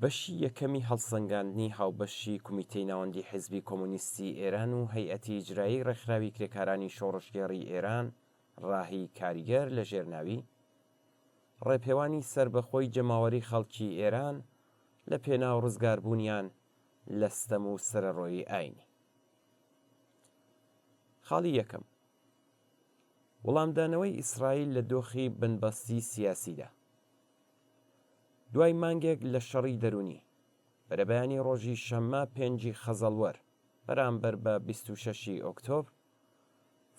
بەشی یەکەمی هەڵسەنگاندنی هاوبەشی کومیتەی ناوەندی حیزبی کۆمۆنیستی ئێران و هەیئەتی ئیجرایی ڕێکخراوی کرێکارانی شۆڕشگێڕی ئێران ڕاهی کاریگەر لە ژێرناوی ڕێپێوانی سەربەخۆی جەماوەری خەڵکی ئێران لە پێناو ڕزگاربوونیان لە ستەم و سەرەڕۆیی ئاینی. خاڵی یەکەم: وەڵامدانەوەی ئیسرائیل لە دۆخی بنبەستی سیاسیدا. دوای مانگێک لە شەڕی دەرونی، بەرەبەیانی ڕۆژی شەممە 5 خەزەڵوەر بەرامبەر بە 26 ئۆکتۆبر،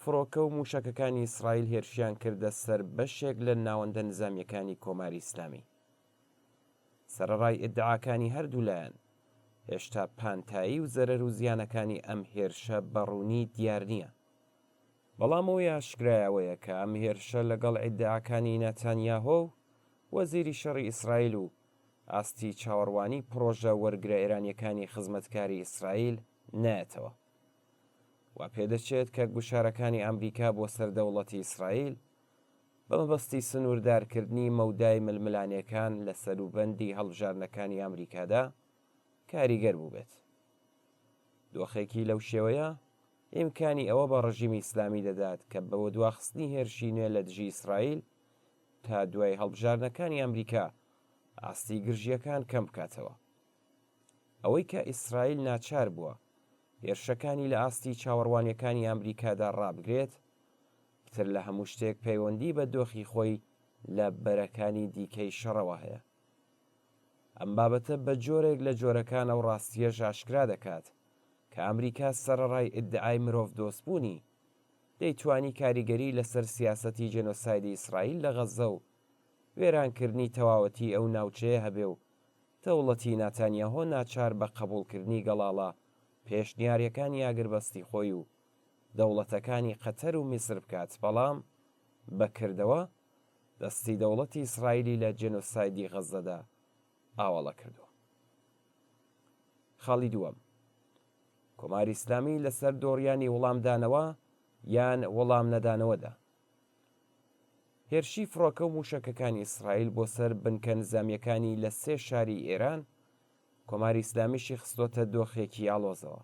فڕۆکە و موشەکەکانی ئیسرائیل هێرشیان کردە سەر بەشێک لە ناوەندە نظامیەکانی کۆماری ئیسلامی. سەرەڕای ئیدعاکانی هەردوو لایەن هێشتا پانتایی و زەرەر و زیانەکانی ئەم هێرشە بەڕوونی دیار نییە، بەڵام ئەوەی ئاشکرایەوەیە کە ئەم هێرشە لەگەڵ ئیدعاکانی نەتانیاهۆ و وەزیری شەڕی ئیسرائیل و ئاستی چاوەڕوانی پرۆژە وەرگرە ئێرانیەکانی خزمەتکاری ئیسرائیل نایەتەوە. وا پێدەچێت کە گوشارەکانی ئەمریکا بۆ سەردەوڵەتی ئیسرائیل بە مەبەستی سنووردارکردنی مەودای ململانیەکان لە سەروبەندی هەڵبژارنەکانی ئەمریکادا کاریگەر بوو بێت. دۆخێکی لەو شێوەیە ئیمکانی ئەوە بە ڕژیمی ئیسلامی دەدات کە بەوە دواخستنی هێرشی نوێ لە دژی ئیسرائیل تا دوای هەڵبژارنەکانی ئەمریکا ئاستی گرژیەکان کەم بکاتەوە. ئەوەی کە ئیسرائیل ناچار بووە هێرشەکانی لە ئاستی چاوەڕوانیەکانی ئەمریکادا ڕابگرێت، تر لە هەموو شتێک پەیوەندی بە دۆخی خۆی لە بەرەکانی دیکەی شەڕەوە هەیە. ئەم بابەتە بە جۆرێک لە جۆرەکان ئەو ڕاستیەش ئاشکرا دەکات کە ئەمریکا سەرەڕای ئیدعای مرۆڤ دۆستبوونی دەیتوانی کاریگەری لەسەر سیاسەتی جێنۆسایدی ئیسرائیل لە غەزە و وێرانکردنی تەواوەتی ئەو ناوچەیە هەبێ و دەوڵەتی ناتانیاهۆ ناچار بە قبوڵکردنی گەڵاڵە پێشنیاریەکانی ئاگربەستی خۆی و دەوڵەتەکانی قەتەر و میسر بکات، بەڵام بەکردەوە دەستی دەوڵەتی ئیسرائیلی لە جێنۆسایدی غەزەدا ئاوەڵە کردووە. خاڵی دووەم: کۆماری ئیسلامی لەسەر دۆڕیانی وەڵامدانەوە یان وەڵام نەدانەوەدا. هێرشی فڕۆکە و موشەکەکانی ئیسرائیل بۆ سەر بنکە نزامیەکانی لە 3 شاری ئێران کۆماری ئیسلامیشی خستۆتە دۆخێکی ئاڵۆزەوە.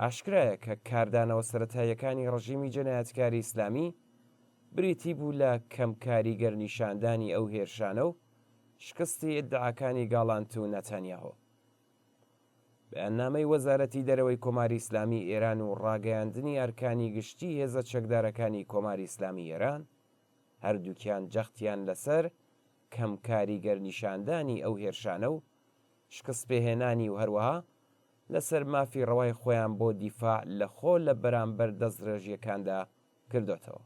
ئاشکرایە کە کاردانەوە سەرەتاییەکانی ڕژیمی جەنایەتکاری ئیسلامی بریتی بوو لە کەمکاریگەر نیشاندانی ئەو هێرشانە و شکستی ئیدعاکانی گاڵانت و نەتانیاهۆ. بەیاننامەی وەزارەتی دەرەوەی کۆماری ئیسلامی ئێران و ڕاگەیاندنی ئەرکانی گشتی هێزە چەکدارەکانی کۆماری ئیسلامی ئێران هەردووکیان جەختیان لەسەر کەمکاریگەر نیشاندانی ئەو هێرشانە و شکست پێهێنانی و هەروەها لەسەر مافی ڕەوای خۆیان بۆ دیفاع لە خۆ لە بەرامبەر دەستدرێژیەکاندا کردوتەوە.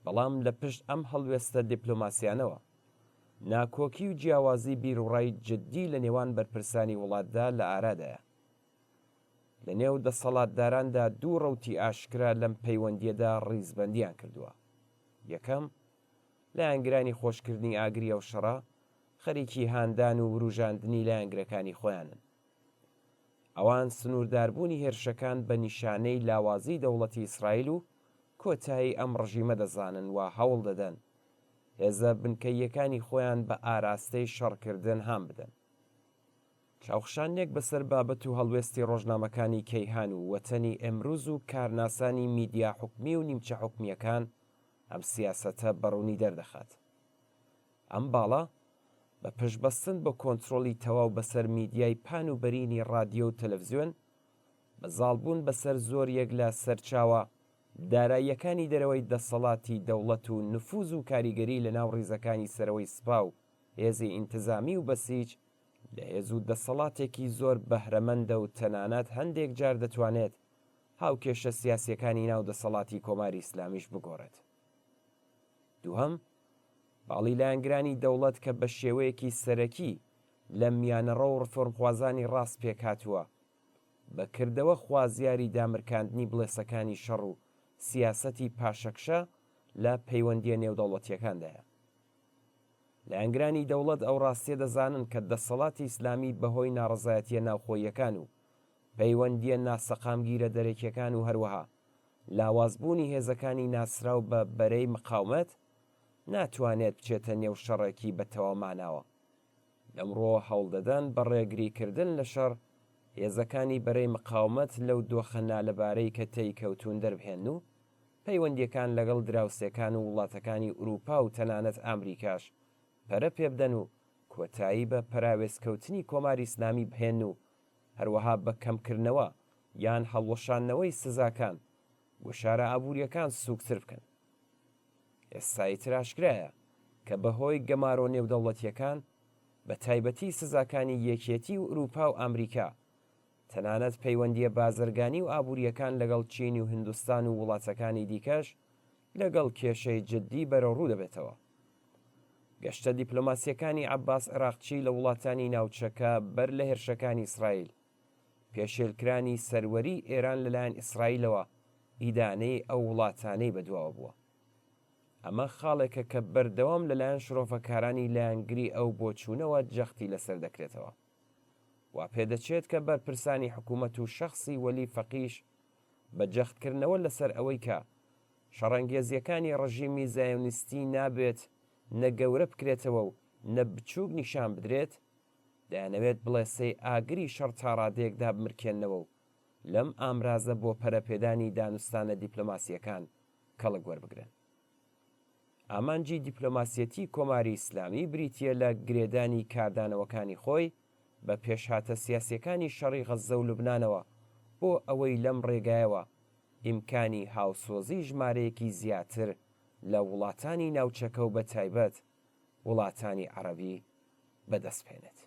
بەڵام لە پشت ئەم هەڵوێستە دیپلۆماسیانەوە ناکۆکی و جیاوازی بیرڕای جددی لە نێوان بەرپرسانی وڵاتدا لە ئارادایە. لە نێو دەسەڵاتداراندا دوو ڕەوتی ئاشکرا لەم پەیوەندیەدا ڕیزبەندیان کردووە. یەکەم، لایەنگرانی خۆشکردنی ئاگریە و شەڕە خەریکی هاندان و وروژاندنی لایەنگرەکانی خۆیانن. ئەوان سنوورداربوونی هێرشەکان بە نیشانەی لاوازی دەوڵەتی ئیسرائیل و کۆتایی ئەم ڕژیمە دەزانن و هەوڵ دەدەن هێزە بنکەیەکانی خۆیان بە ئاراستەی شەڕکردن هەم بدەن. چاوخشانێک بەسەر بابەت و هەڵوێستی ڕۆژنامەکانی کەیهان و وەتەنی ئەمروز و کارناسانی میدیا حکومی و نیمچە حکومیەکان ئەم سیاسەتە بەڕوونی دەردەخات. ئەم باڵە بە پشتبەستن بە کۆنتڕۆلی تەواو بەسەر میدیای پان و بەرینی ڕادیۆ و تەلەڤیزیۆن، بەزاڵبوون بەسەر زۆریەک لە سەرچاوە داراییەکانی دەرەوەی دەسەڵاتی دەوڵەت و نفوذ و کاریگەری لە ناو ڕیزەکانی سەرەوەی سپا و هێزی ئینتزامی و بەسیج لە هێز و دەسەڵاتێکی زۆر بەهرەمەندە و تەنانەت هەندێک جار دەتوانێت هاوکێشە سیاسیەکانی ناو دەسەڵاتی کۆماری ئیسلامیش بگۆڕێت. دووهەم، باڵی لایەنگرانی دەوڵەت کە بە شێوەیەکی سەرەکی لە میانەڕە و ڕفۆرمخوازانی ڕاست پێکهاتووە بەکردەوە خوازیاری دامرکاندنی بڵێسەکانی شەڕ و سیاسەتی پاشەکشە لە پەیوەندیە نێودەوڵەتیەکاندایە. لایەنگرانی دەوڵەت ئەو ڕاستیە دەزانن کە دەسەڵاتی ئیسلامی بەهۆی ناڕەزایەتیە ناوخۆییەکان و پەیوەندیە ناسەقامگیرە دەرەکیەکان و هەروەها لاوازبوونی هێزەکانی ناسراو بە بەرەی مقاومەت ناتوانێت بچێتە نێو شەڕێکی بەتەواو ماناوە. لەمڕۆ هەوڵدەدەن بە ڕێگریکردن لە شەڕ هێزەکانی بەرەی مقاومەت لەو دۆخەنا لەبارەی کە تێیکەوتون دەربهێن و پەیوەندیەکان لەگەڵ دراوسێکان و وڵاتەکانی ئوروپا و تەنانەت ئامریکاش پەرە پێبدەن و کۆتایی بە پەراوێزکەوتنی کۆماری ئیسلامی بهێن و هەروەها بە کەمکردنەوە یان هەڵوەشاندنەوەی سزاکان گوشارە ئابوووریەکان سووکتر بکەن. ئێستایی تراشکرایە کە بەهۆی گەمارۆ نێودەوڵەتیەکان بە تایبەتی سزاکانی یەکێتی و ئوروپا و ئەمریکا تەنانەت پەیوەندیە بازرگانی و ئابوووریەکان لەگەڵ چین و هندوستان و وڵاتەکانی دیکەش لەگەڵ کێشەی جددی بەرەڕوو دەبێتەوە. گەشتە دیپلۆماسیەکانی عەباس عێراقچی لە وڵاتانی ناوچەکە بەر لە هێرشەکانی ئیسرائیل پێشێلکرانی سەروەری ئێران لەلایەن ئیسرائیلەوە ئیدانەی ئەو وڵاتانەی بەدواوە بووە. ئەمە خاڵێکە کە بەردەوام لەلایەن شرۆفەکارانی لایەنگری ئەو بۆچوونەوە جەختی لەسەر دەکرێتەوە. وا پێدەچێت کە بەرپرسانی حکوومەت و شەخصی وەلی فەقیش بە جەختکردنەوە لەسەر ئەوەی کە شەڕەنگێزیەکانی ڕژیمی زایۆنیستی نابێت نە گەورە بکرێتەوە و نە بچووک نیشان بدرێت، دەیانەوێت بڵێسەی ئاگری شەڕ تا ڕادەیەکدا بمرکێنەوە و لەم ئامرازە بۆ پەرەپێدانی دانوستانە دیپلۆماسیەکان کەڵک وەربگرن. ئامانجی دیپلۆماسیەتی کۆماری ئیسلامی بریتیە لە گرێدانی کاردانەوەکانی خۆی بە پێشهاتە سیاسیەکانی شەڕی غەزە و لوبنانەوە بۆ ئەوەی لەم ڕێگایەوە ئیمکانی هاوسۆزی ژمارەیەکی زیاتر لە وڵاتانی ناوچەکە و بە تایبەت وڵاتانی عەرەبی بەدەستپێنێت.